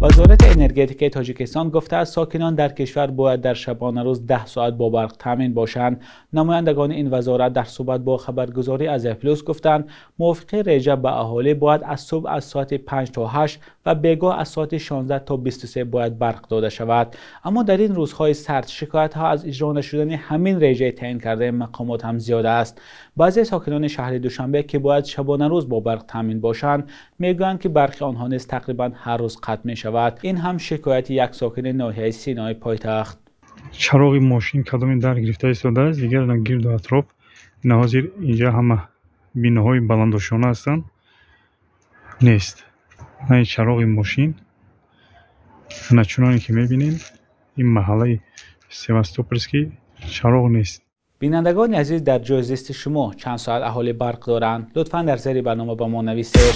وزارت انرژتیک تاجیکستان گفته است ساکنان در کشور باید در شبانه روز 10 ساعت با برق تامین باشند. نمایندگان این وزارت در صحبت با خبرگزاری از پلوس گفتند موافقه رجب به اهالی باید از صبح از ساعت 5 تا 8 و بیگاه از ساعت 16 تا 23 باید برق داده شود. اما در این روزهای سرد شکایت ها از اجرا نشدن همین رژه تعیین کرده مقامات هم زیاد است. بعضی ساکنان شهر دوشنبه که باید شبانه روز با برق تامین باشند میگویند که برق آنها نیز تقریبا هر روز قطع می شود. این هم شکایت یک ساکن ناحیه سینای پایتخت. چراغ ماشین کدام در گرفته ایستاده است، دیگر گرد و اطراف حاضر اینجا همه بیناهای بلندشانه هستند نیست. نه چراغ ماشین نه چنانی که میبینید این محله سیواستوپولسکی چراغ نیست. بینندگان عزیز، در جای زیست شما چند ساعت اهالی برق دارند؟ لطفا در زیر برنامه با ما نویسید.